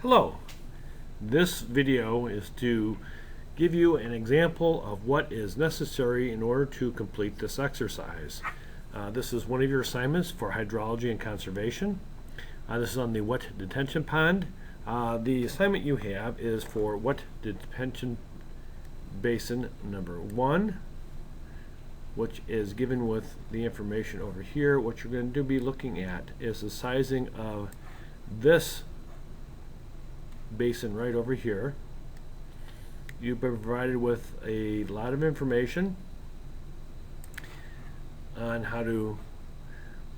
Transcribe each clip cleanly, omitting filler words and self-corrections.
Hello. This video is to give you an example of what is necessary in order to complete this exercise. This is one of your assignments for hydrology and conservation. This is on the wet detention pond. The assignment you have is for wet detention basin number 1, which is given with the information over here. What you're going to be looking at is the sizing of this basin right over here. You've been provided with a lot of information on how to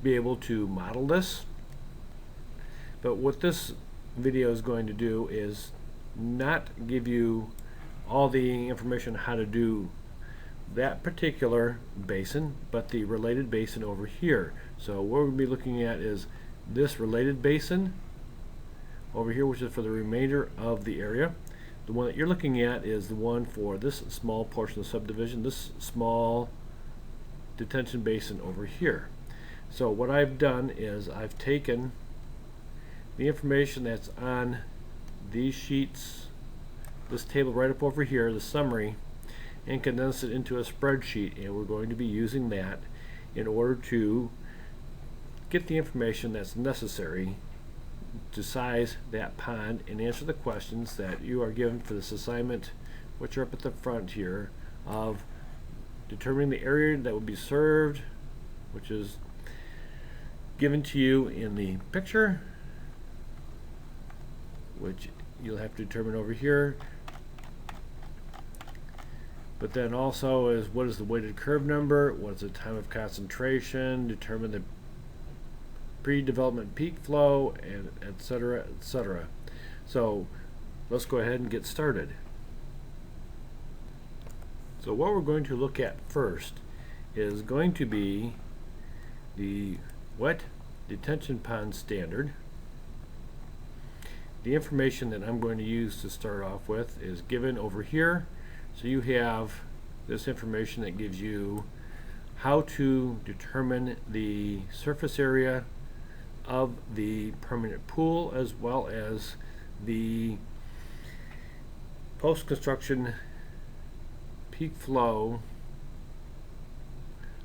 be able to model this, but what this video is going to do is not give you all the information on how to do that particular basin, but the related basin over here. So what we'll be looking at is this related basin over here, which is for the remainder of the area. The one that you're looking at is the one for this small portion of the subdivision, this small detention basin over here. So what I've done is I've taken the information that's on these sheets, this table right up over here, the summary, and condensed it into a spreadsheet, and we're going to be using that in order to get the information that's necessary to size that pond and answer the questions that you are given for this assignment, which are up at the front here, of determining the area that will be served, which is given to you in the picture, which you'll have to determine over here. But then also is what is the weighted curve number, what is the time of concentration, determine the pre-development peak flow, and etc., etc. So let's go ahead and get started. So what we're going to look at first is going to be the wet detention pond standard. The information that I'm going to use to start off with is given over here. So you have this information that gives you how to determine the surface area of the permanent pool, as well as the post-construction peak flow,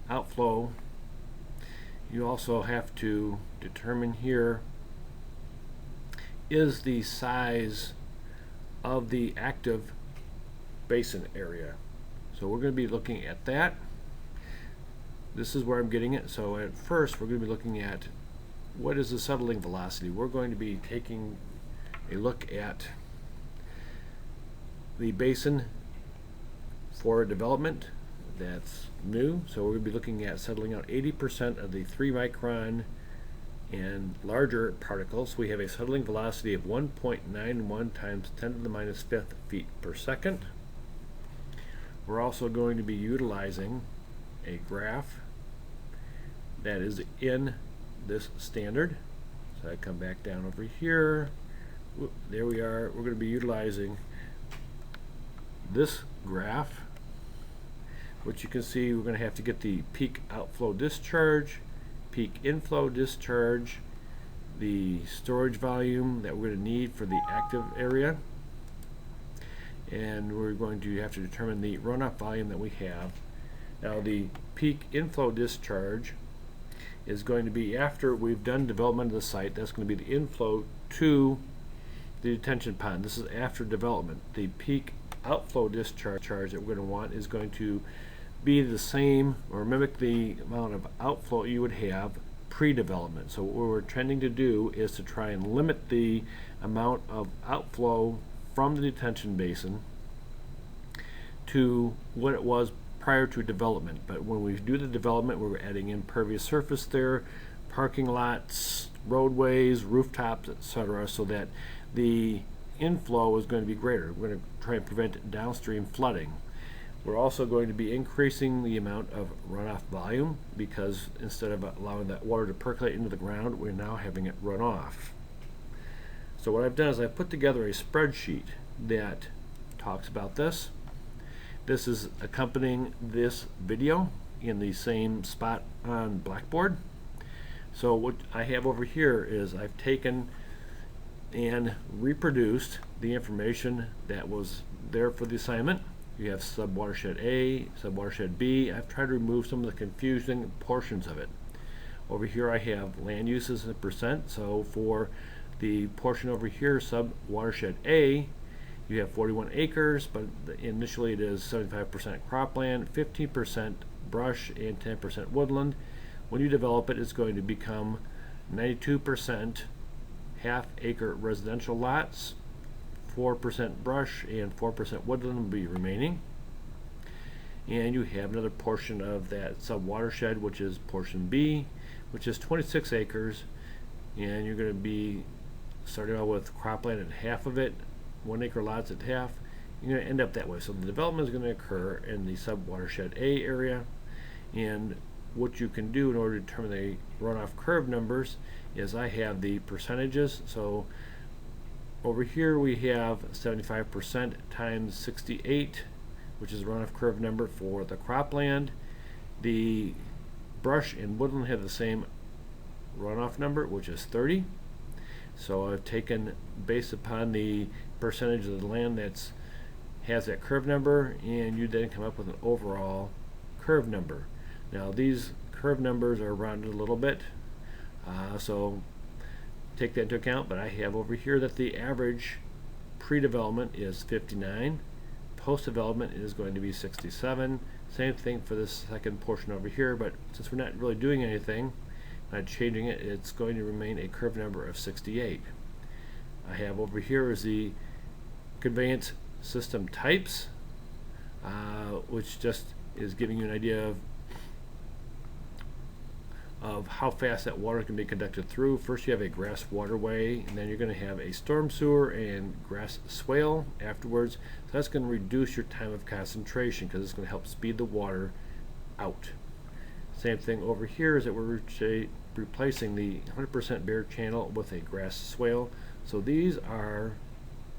outflow. You also have to determine here is the size of the active basin area. So we're going to be looking at that. This is where I'm getting it. So at first we're going to be looking at what is the settling velocity. We're going to be taking a look at the basin for development that's new. So we're going to be looking at settling out 80% of the 3 micron and larger particles. We have a settling velocity of 1.91 times 10 to the minus 5th feet per second. We're also going to be utilizing a graph that is in this standard. So I come back down over here. There we are. We're going to be utilizing this graph, which you can see we're going to have to get the peak outflow discharge, peak inflow discharge, the storage volume that we're going to need for the active area, and we're going to have to determine the runoff volume that we have. Now the peak inflow discharge is going to be after we've done development of the site. That's going to be the inflow to the detention pond. This is after development. The peak outflow discharge that we're going to want is going to be the same or mimic the amount of outflow you would have pre-development. So what we're tending to do is to try and limit the amount of outflow from the detention basin to what it was prior to development. But when we do the development, we're adding impervious surface there, parking lots, roadways, rooftops, etc., so that the inflow is going to be greater. We're going to try and prevent downstream flooding. We're also going to be increasing the amount of runoff volume, because instead of allowing that water to percolate into the ground, we're now having it run off. So what I've done is I've put together a spreadsheet that talks about this. This is accompanying this video in the same spot on Blackboard. So what I have over here is I've taken and reproduced the information that was there for the assignment. You have sub-watershed A, sub-watershed B. I've tried to remove some of the confusing portions of it. Over here I have land uses in percent. So for the portion over here, sub-watershed A, you have 41 acres, but initially it is 75% cropland, 15% brush, and 10% woodland. When you develop it, it's going to become 92% half-acre residential lots, 4% brush, and 4% woodland will be remaining. And you have another portion of that sub-watershed, which is portion B, which is 26 acres, and you're going to be starting out with cropland at half of it, 1 acre lots at half. You're going to end up that way. So the development is going to occur in the sub-watershed A area, and what you can do in order to determine the runoff curve numbers is I have the percentages. So over here we have 75% times 68, which is the runoff curve number for the cropland. The brush and woodland have the same runoff number, which is 30. So I've taken, based upon the percentage of the land that has that curve number, and you then come up with an overall curve number. Now these curve numbers are rounded a little bit, so take that into account, but I have over here that the average pre-development is 59, post-development is going to be 67. Same thing for this second portion over here, but since we're not really doing anything, not changing it, it's going to remain a curve number of 68. I have over here is the conveyance system types, which just is giving you an idea of how fast that water can be conducted through. First you have a grass waterway, and then you're going to have a storm sewer and grass swale afterwards. So that's going to reduce your time of concentration because it's going to help speed the water out. Same thing over here is that we're replacing the 100% bare channel with a grass swale. So these are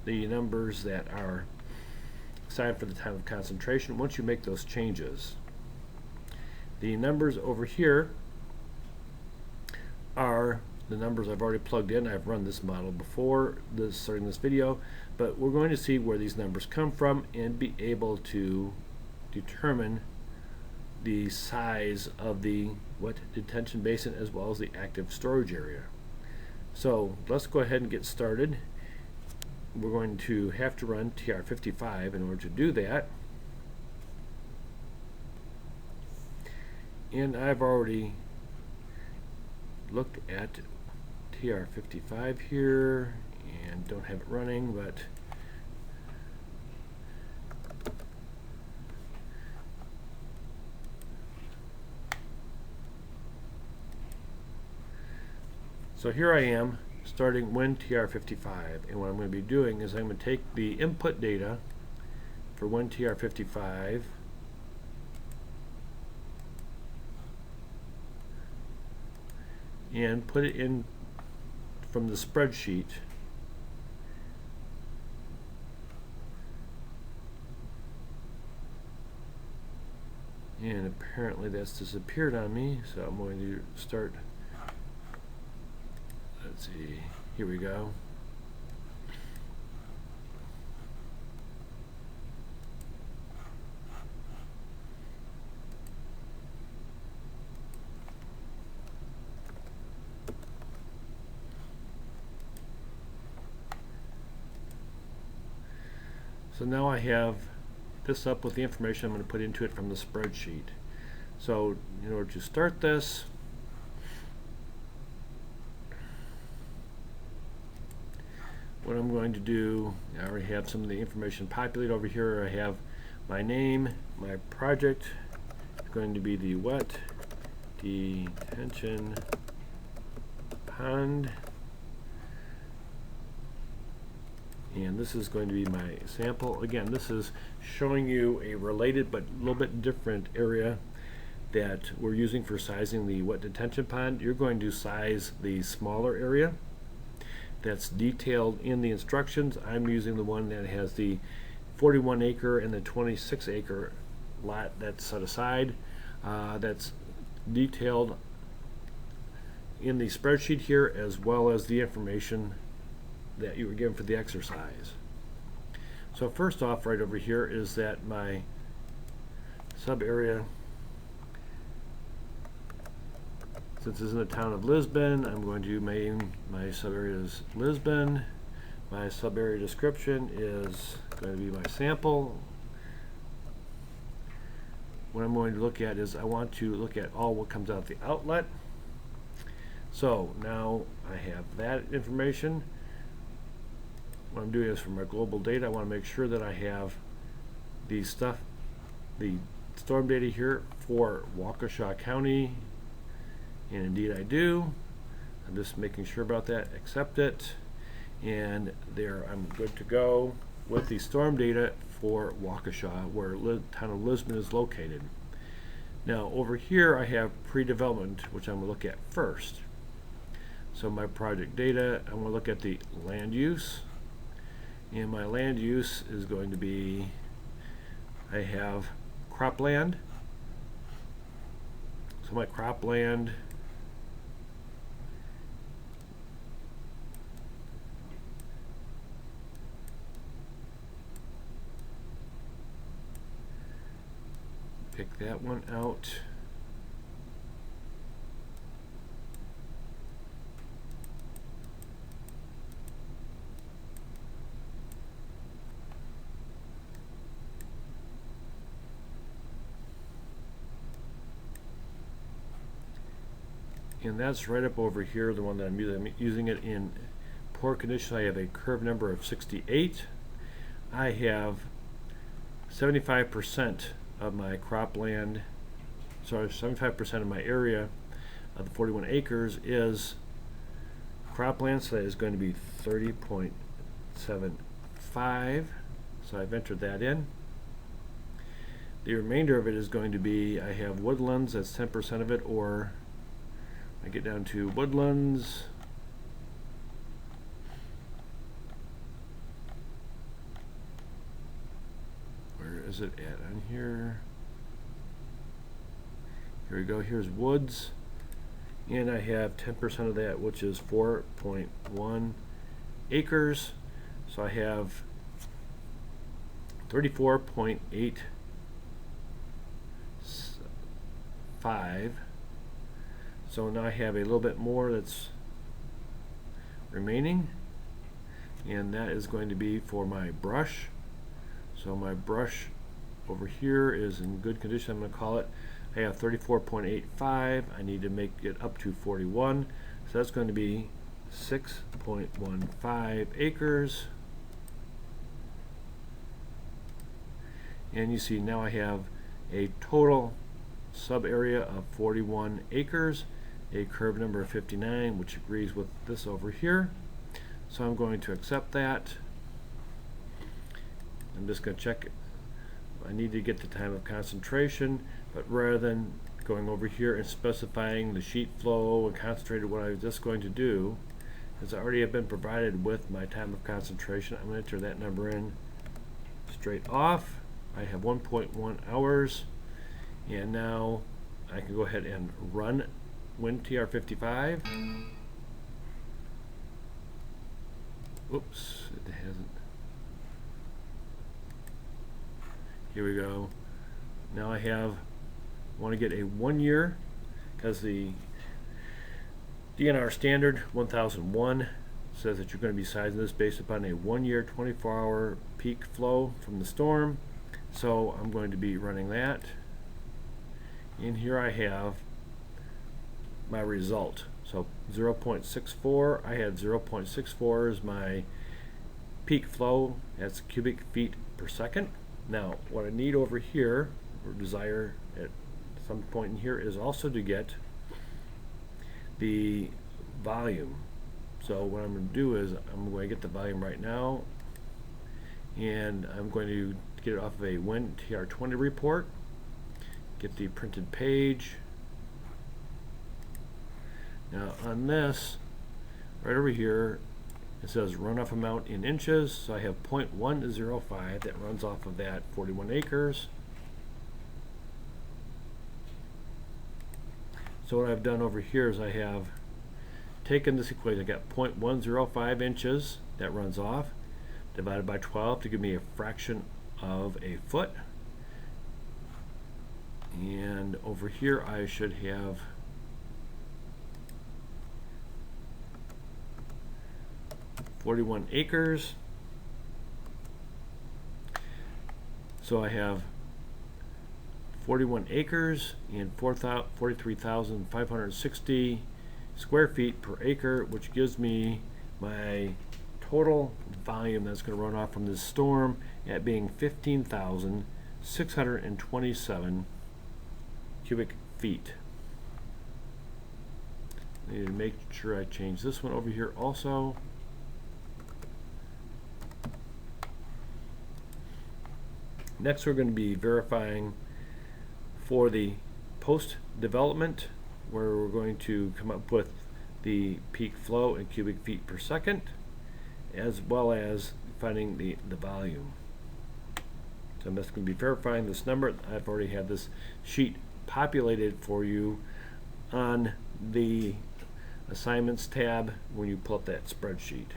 the numbers that are assigned for the time of concentration once you make those changes. The numbers over here are the numbers I've already plugged in. I've run this model before starting this video, but we're going to see where these numbers come from and be able to determine the size of the wet detention basin as well as the active storage area. So let's go ahead and get started. We're going to have to run TR55 in order to do that. And I've already looked at TR55 here and don't have it running, but so here I am starting when TR55, and what I'm going to be doing is I'm going to take the input data for when TR55 and put it in from the spreadsheet, and apparently that's disappeared on me, so I'm going to start. Let's see, here we go. So now I have this up with the information I'm going to put into it from the spreadsheet. So in order to start this, what I'm going to do, I already have some of the information populated over here. I have my name, my project is going to be the wet detention pond, and this is going to be my sample. Again, this is showing you a related but a little bit different area that we're using for sizing the wet detention pond. You're going to size the smaller area that's detailed in the instructions. I'm using the one that has the 41 acre and the 26 acre lot that's set aside. That's detailed in the spreadsheet here, as well as the information that you were given for the exercise. So first off, right over here is that my sub area, since it's in the town of Lisbon, I'm going to name my sub area as Lisbon. My sub area description is going to be my sample. What I'm going to look at is I want to look at all what comes out the outlet. So now I have that information. What I'm doing is for my global data, I want to make sure that I have the storm data here for Waukesha County, and indeed I do. I'm just making sure about that, accept it, and there I'm good to go with the storm data for Waukesha, where town of Lisbon is located. Now over here I have pre-development, which I'm going to look at first. So my project data, I'm going to look at the land use, and my land use is going to be, I have cropland. So my cropland pick that one out. And that's right up over here, the one that I'm using. I'm using it in poor condition. I have a curve number of 68. I have 75% of my cropland, sorry, 75% of my area of the 41 acres is cropland, so that is going to be 30.75. So I've entered that in. The remainder of it is going to be, I have woodlands, that's 10% of it, or I get down to woodlands, where is it at on here? Here we go, here's woods, and I have 10% of that, which is 4.1 acres. So I have 34.85. So now I have a little bit more that's remaining, and that is going to be for my brush. So my brush over here is in good condition. I'm going to call it, I have 34.85. I need to make it up to 41. So that's going to be 6.15 acres. And you see now I have a total sub area of 41 acres, a curve number of 59, which agrees with this over here. So I'm going to accept that. I'm just going to check it. I need to get the time of concentration, but rather than going over here and specifying the sheet flow and concentrated, what I was just going to do is I already have been provided with my time of concentration. I'm going to enter that number in straight off. I have 1.1 hours, and now I can go ahead and run WinTR55. Oops, it hasn't. Here we go. Now I want to get a 1 year, because the DNR standard 1001 says that you're going to be sizing this based upon a 1 year 24-hour peak flow from the storm. So I'm going to be running that. And here I have my result. So 0.64, I had 0.64 as my peak flow. That's cubic feet per second. Now what I need over here, or desire at some point in here, is also to get the volume. So what I'm going to do is I'm going to get the volume right now, and I'm going to get it off of a WinTR20 report, get the printed page. Now on this, right over here, it says runoff amount in inches, so I have 0.105 that runs off of that 41 acres. So what I've done over here is I have taken this equation. I got 0.105 inches that runs off, divided by 12 to give me a fraction of a foot. And over here I should have .41 acres. So I have 41 acres and 43,560 square feet per acre, which gives me my total volume that's going to run off from this storm at being 15,627 cubic feet. I need to make sure I change this one over here also. Next, we're going to be verifying for the post-development, where we're going to come up with the peak flow in cubic feet per second, as well as finding the volume. So I'm just going to be verifying this number. I've already had this sheet populated for you on the assignments tab when you pull up that spreadsheet.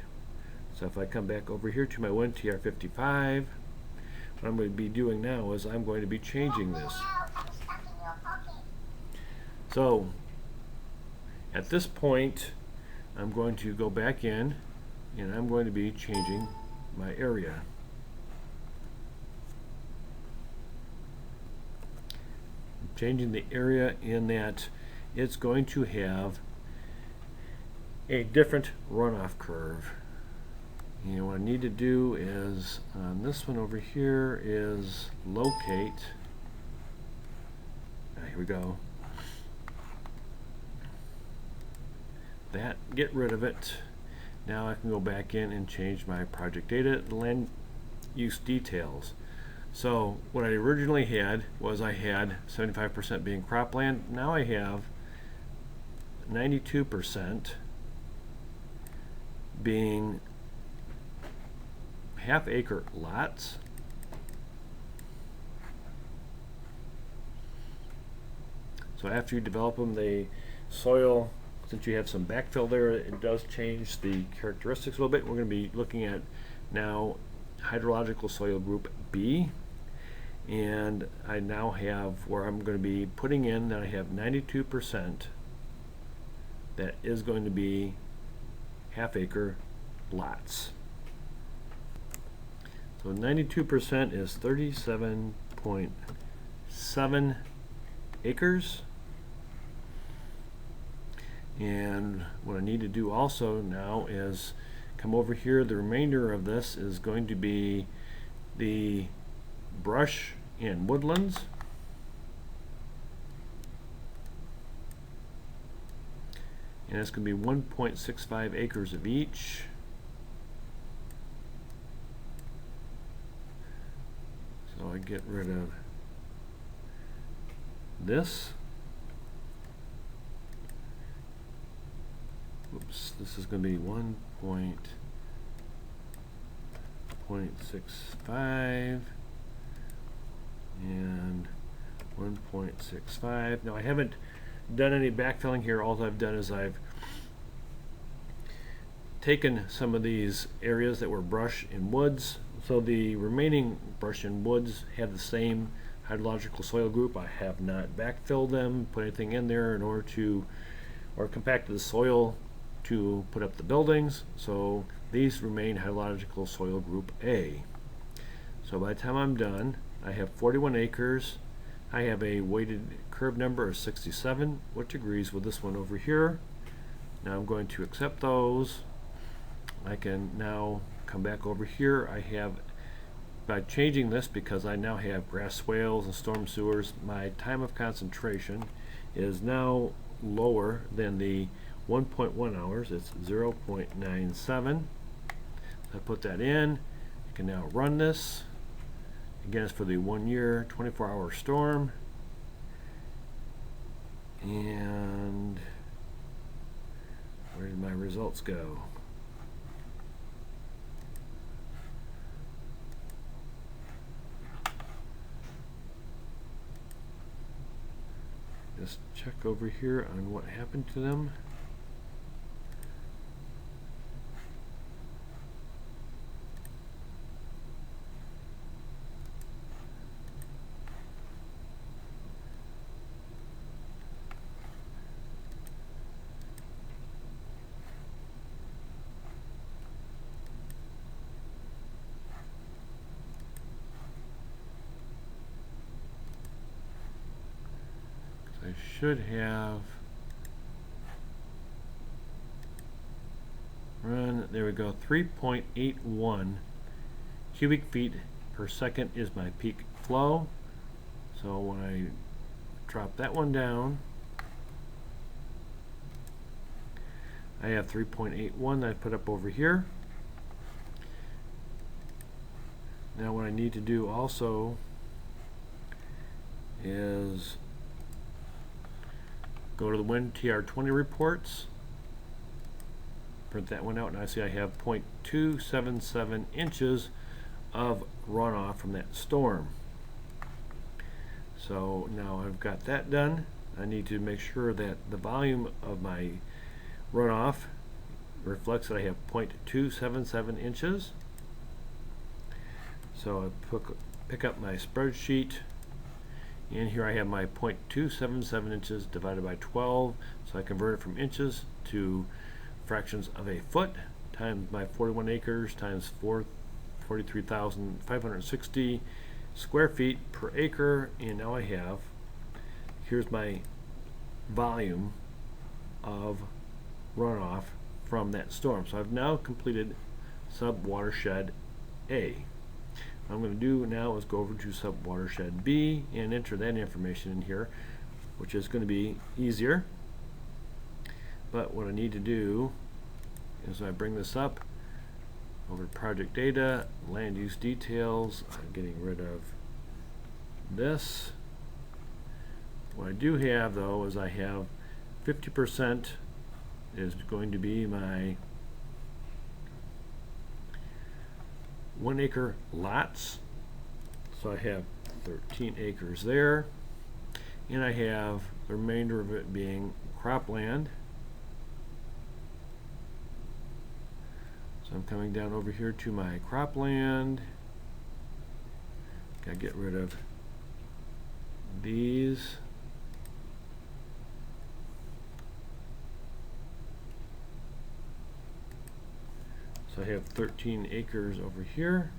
So if I come back over here to my WinTR55, what I'm going to be doing now is I'm going to be changing this. So at this point, I'm going to go back in and I'm going to be changing my area. I'm changing the area in that it's going to have a different runoff curve. And what I need to do is, on this one over here, is locate. Here we go. That, get rid of it. Now I can go back in and change my project data, land use details. So what I originally had was I had 75% being cropland. Now I have 92% being half-acre lots. So after you develop them, the soil, since you have some backfill there, it does change the characteristics a little bit. We're going to be looking at now hydrological soil group B, and I now have where I'm going to be putting in that I have 92% that is going to be half-acre lots. So 92% is 37.7 acres. And what I need to do also now is come over here. The remainder of this is going to be the brush and woodlands. And it's going to be 1.65 acres of each. So I get rid of this. Oops, this is going to be 1.65 and 1.65. Now I haven't done any backfilling here. All I've done is I've taken some of these areas that were brush and woods. So the remaining brush and woods had the same hydrological soil group. I have not backfilled them, put anything in there in order to, or compacted the soil to put up the buildings. So these remain hydrological soil group A. So by the time I'm done, I have 41 acres. I have a weighted curve number of 67, which agrees with this one over here. Now I'm going to accept those. I can now come back over here. I have, by changing this, because I now have grass swales and storm sewers, my time of concentration is now lower than the 1.1 hours. It's 0.97. I put that in. I can now run this. Again, it's for the 1 year, 24-hour storm. And where did my results go? Just check over here on what happened to them. should have run, there we go, 3.81 cubic feet per second is my peak flow. So when I drop that one down, I have 3.81 that I put up over here. Now what I need to do also is go to the WinTR20 reports, print that one out, and I see I have 0.277 inches of runoff from that storm. So now I've got that done. I need to make sure that the volume of my runoff reflects that I have 0.277 inches. So I pick up my spreadsheet, and here I have my 0.277 inches divided by 12, so I convert it from inches to fractions of a foot times my 41 acres times 43,560 square feet per acre, and now I have, here's my volume of runoff from that storm. So I've now completed sub-watershed A. What I'm going to do now is go over to sub-watershed B and enter that information in here, which is going to be easier. But what I need to do is I bring this up over to project data, land use details. I'm getting rid of this. What I do have though is I have 50% is going to be my 1 acre lots. So I have 13 acres there, and I have the remainder of it being cropland. So I'm coming down over here to my cropland. Gotta get rid of these. So I have 13 acres over here.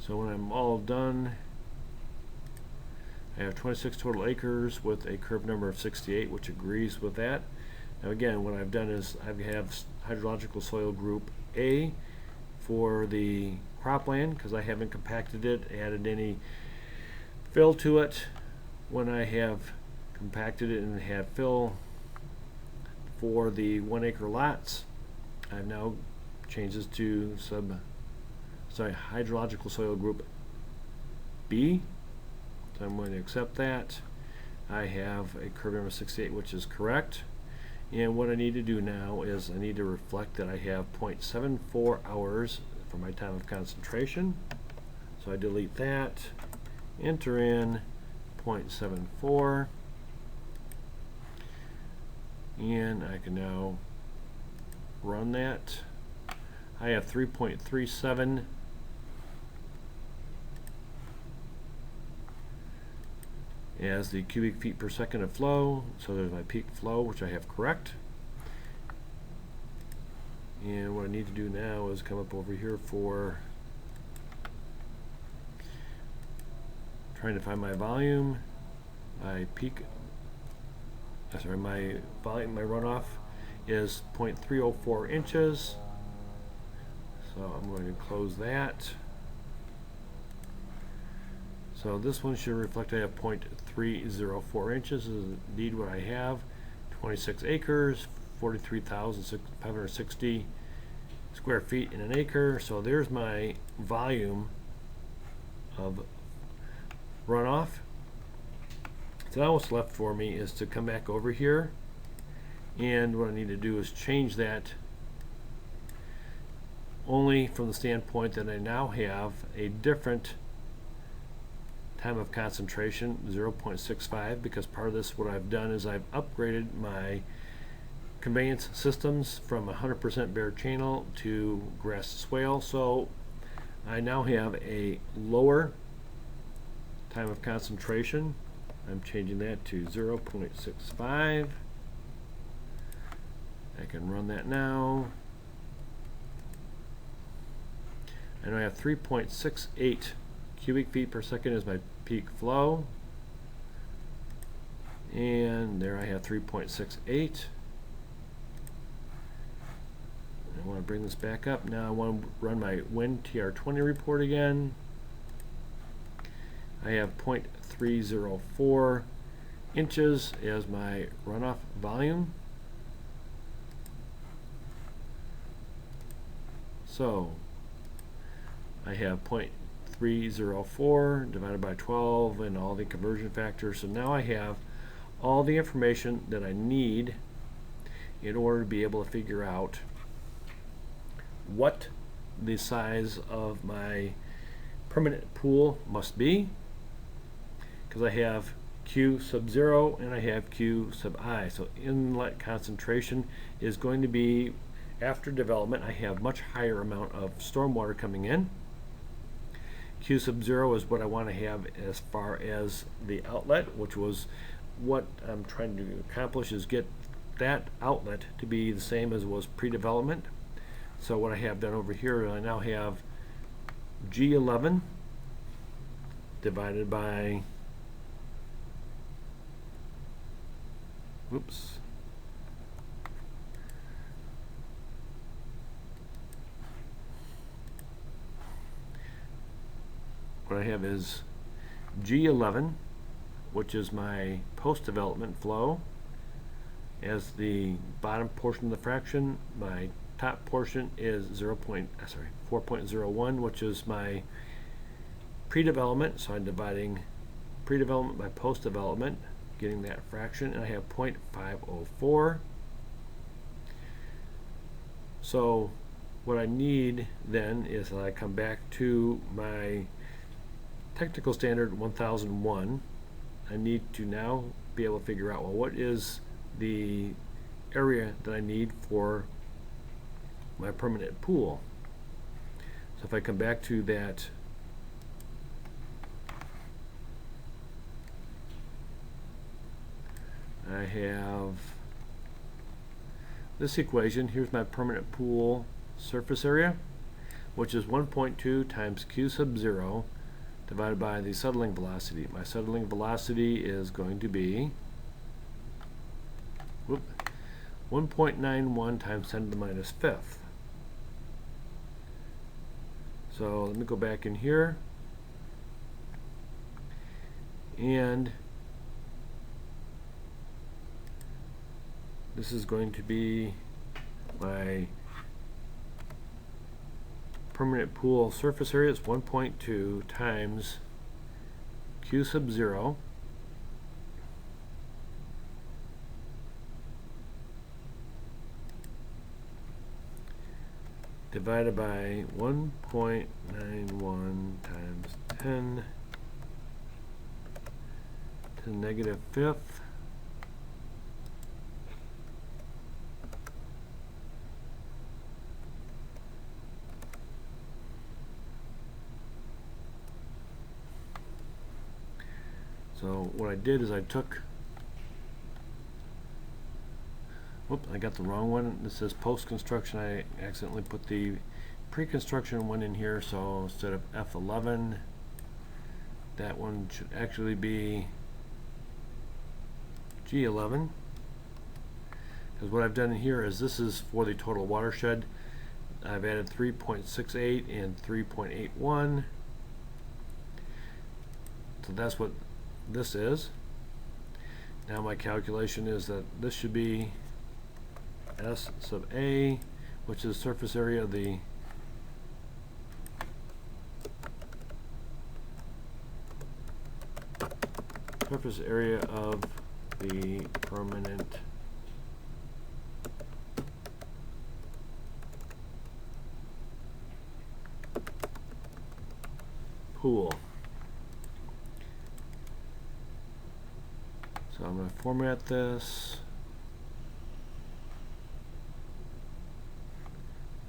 So when I'm all done, I have 26 total acres with a curve number of 68, which agrees with that. Now again, what I've done is I have hydrological soil group A for the cropland, because I haven't compacted it, added any fill to it. When I have compacted it and have fill for the 1 acre lots, I've now changed this to hydrological soil group B. So I'm going to accept that. I have a curve number 68, which is correct. And what I need to do now is I need to reflect that I have 0.74 hours for my time of concentration. So I delete that, enter in 0.74, and I can now run that. I have 3.37 as the cubic feet per second of flow. So there's my peak flow, which I have correct. And what I need to do now is come up over here for trying to find my volume. My peak, my volume, my runoff is 0.304 inches. So I'm going to close that. So this one should reflect I have 0.304 inches is indeed what I have. 26 acres, 43,560 square feet in an acre. So there's my volume of runoff. So now what's left for me is to come back over here, and what I need to do is change that only from the standpoint that I now have a different time of concentration, 0.65, because part of this, what I've done is I've upgraded my conveyance systems from 100% bare channel to grass swale. So I now have a lower time of concentration. I'm changing that to 0.65. I can run that now. And I have 3.68 cubic feet per second as my peak flow. And there I have 3.68. I want to bring this back up. Now I want to run my WinTR20 report again. I have 0.304 inches as my runoff volume. So I have 0.304 divided by 12 and all the conversion factors. So now I have all the information that I need in order to be able to figure out what the size of my permanent pool must be, because I have Q sub 0 and I have Q sub I. So inlet concentration is going to be, after development, I have much higher amount of stormwater coming in. Q sub 0 is what I want to have as far as the outlet, which was what I'm trying to accomplish, is get that outlet to be the same as it was pre-development. So what I have done over here, I now have G11 divided by, whoops, what I have is G11, which is my post-development flow, as the bottom portion of the fraction. My top portion is 4.01, which is my pre-development. So I'm dividing pre-development by post-development, getting that fraction, and I have 0.504. So what I need then is that I come back to my technical standard 1001. I need to now be able to figure out, well, what is the area that I need for my permanent pool. So if I come back to that, I have this equation. Here's my permanent pool surface area, which is 1.2 times Q sub 0 divided by the settling velocity. My settling velocity is going to be 1.91 times 10 to the minus fifth. So let me go back in here, and this is going to be my permanent pool surface area. Is 1.2 times Q sub 0 divided by 1.91 times 10 to the negative fifth. So what I did is I took, whoops, I got the wrong one. This says post-construction. I accidentally put the pre-construction one in here, so instead of F11, that one should actually be G11. Because what I've done in here is, this is for the total watershed. I've added 3.68 and 3.81. So that's what this is. Now my calculation is that this should be S sub A, which is surface area of the permanent pool. So I'm going to format this.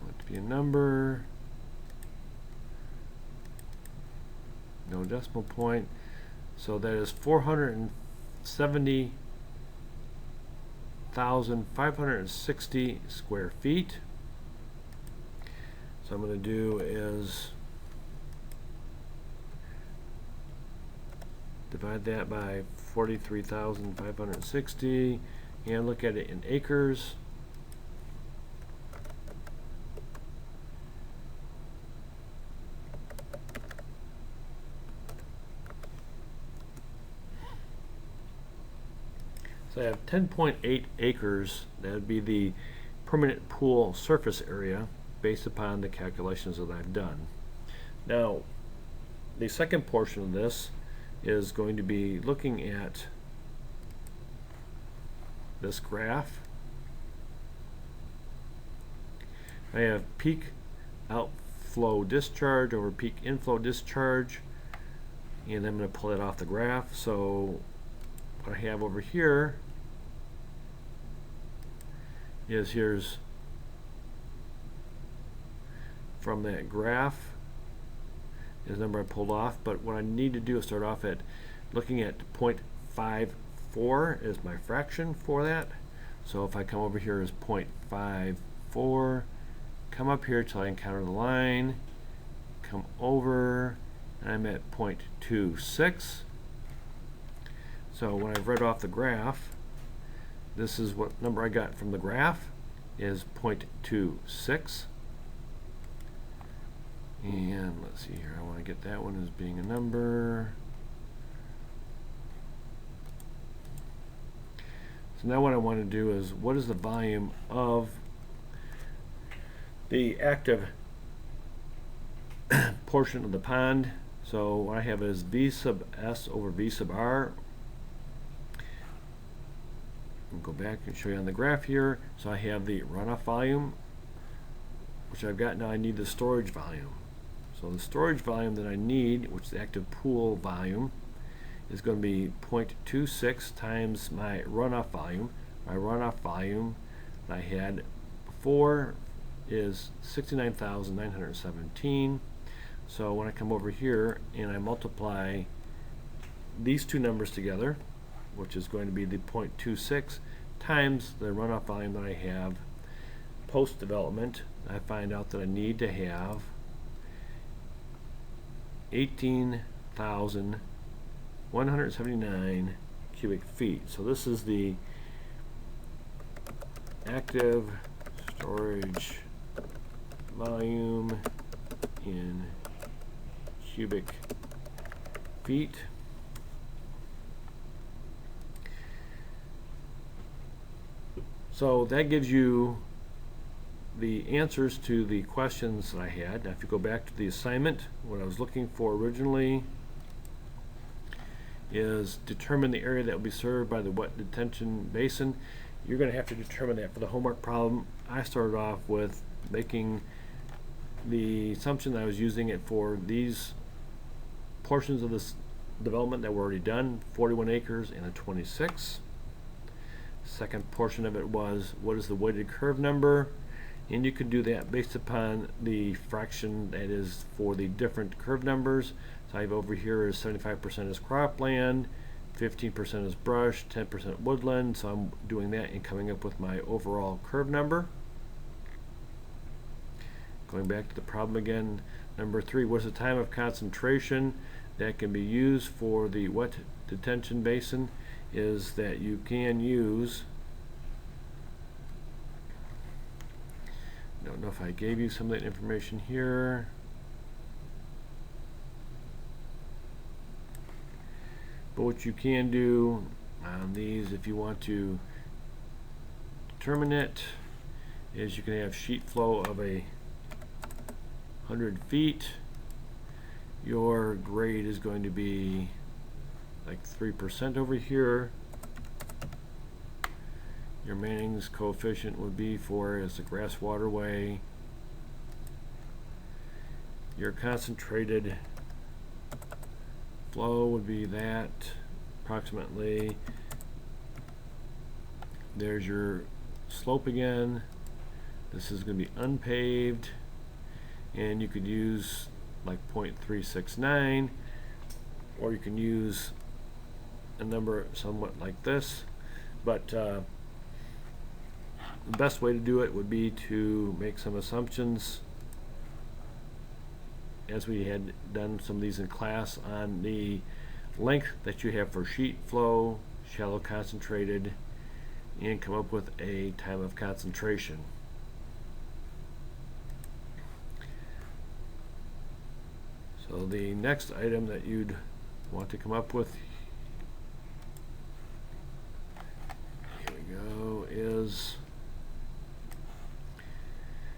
I want it to be a number. No decimal point. So that is 470,560 square feet. So I'm going to do is divide that by 43,560 and look at it in acres. So I have 10.8 acres. That would be the permanent pool surface area based upon the calculations that I've done. Now, the second portion of this is going to be looking at this graph. I have peak outflow discharge over peak inflow discharge, and I'm going to pull it off the graph. So what I have over here is here's from that graph is the number I pulled off, but what I need to do is start off at looking at 0.54 is my fraction for that. So if I come over here as 0.54, come up here till I encounter the line, come over, and I'm at 0.26. So when I've read off the graph, this is what number I got from the graph is 0.26. And let's see here, I want to get that one as being a number. So now what I want to do is, what is the volume of the active portion of the pond? So what I have is V sub S over V sub R. I'll go back and show you on the graph here. So I have the runoff volume, which I've got. Now I need the storage volume. So the storage volume that I need, which is the active pool volume, is going to be 0.26 times my runoff volume. My runoff volume that I had before is 69,917. So when I come over here and I multiply these two numbers together, which is going to be the 0.26 times the runoff volume that I have post-development, I find out that I need to have 18,179 cubic feet. So this is the active storage volume in cubic feet. So that gives you the answers to the questions that I had. Now if you go back to the assignment, what I was looking for originally is determine the area that will be served by the wet detention basin. You're going to have to determine that for the homework problem. I started off with making the assumption that I was using it for these portions of this development that were already done, 41 acres and a 26. Second portion of it was, what is the weighted curve number? And you could do that based upon the fraction that is for the different curve numbers. So I have over here is 75% is cropland, 15% is brush, 10% woodland. So I'm doing that and coming up with my overall curve number. Going back to the problem again, number 3, what's the time of concentration that can be used for the wet detention basin? Is that you can use, I don't know if I gave you some of that information here. But what you can do on these, if you want to determine it, is you can have sheet flow of 100 feet. Your grade is going to be like 3% over here. Your Manning's coefficient would be for as the grass waterway. Your concentrated flow would be that approximately. There's your slope again. This is going to be unpaved, and you could use like 0.369, or you can use a number somewhat like this, but the best way to do it would be to make some assumptions, as we had done some of these in class, on the length that you have for sheet flow, shallow concentrated, and come up with a time of concentration. So the next item that you'd want to come up with, here we go, is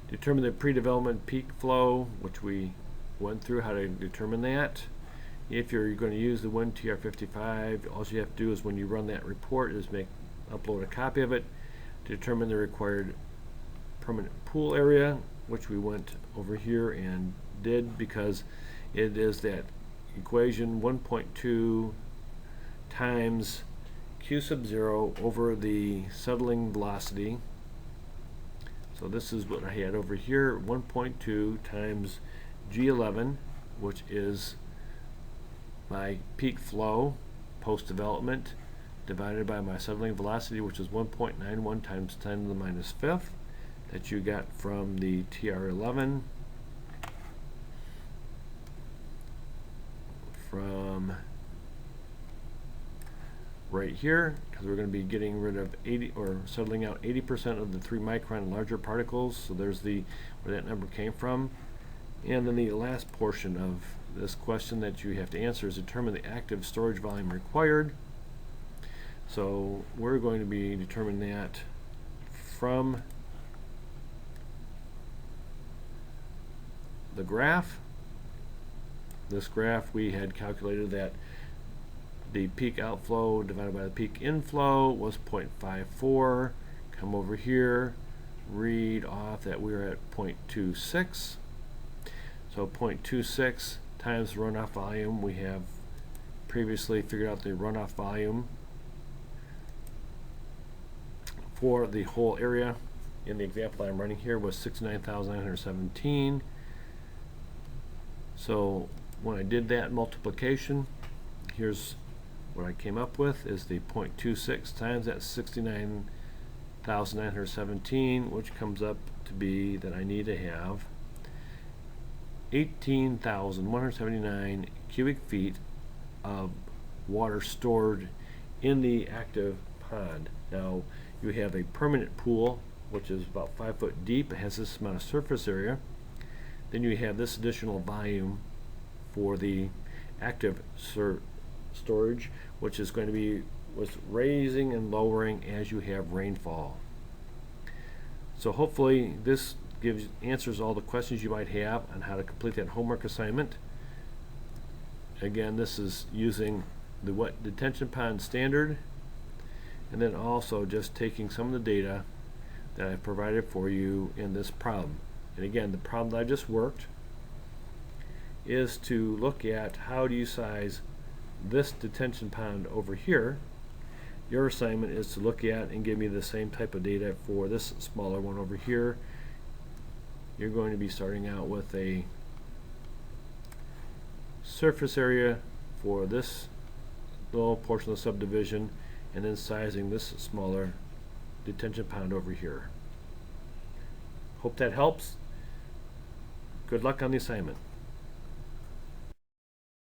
determine the pre-development peak flow, which we went through how to determine that. If you're going to use the WinTR55, all you have to do is when you run that report is upload a copy of it to determine the required permanent pool area, which we went over here and did because it is that equation 1.2 times q sub 0 over the settling velocity. So this is what I had over here, 1.2 times G11, which is my peak flow post-development, divided by my settling velocity, which is 1.91 times 10 to the minus 5th, that you got from the TR11 from right here, because we're going to be getting rid of 80 or settling out 80% of the 3 micron larger particles. So there's where that number came from. And then the last portion of this question that you have to answer is determine the active storage volume required. So we're going to be determining that from the graph. This graph, we had calculated that the peak outflow divided by the peak inflow was 0.54. Come over here, read off that we're at 0.26. So 0.26 times runoff volume. We have previously figured out the runoff volume for the whole area. In the example I'm running here was 69,917. So when I did that multiplication, here's what I came up with is the 0.26 times that 69,917, which comes up to be that I need to have 18,179 cubic feet of water stored in the active pond. Now you have a permanent pool, which is about 5 foot deep. It has this amount of surface area. Then you have this additional volume for the active storage, which is going to be raising and lowering as you have rainfall. So hopefully this answers all the questions you might have on how to complete that homework assignment. Again, this is using the wet detention pond standard, and then also just taking some of the data that I've provided for you in this problem. And again, the problem that I just worked is to look at how do you size this detention pond over here. Your assignment is to look at and give me the same type of data for this smaller one over here. You're going to be starting out with a surface area for this little portion of the subdivision and then sizing this smaller detention pond over here. Hope that helps. Good luck on the assignment.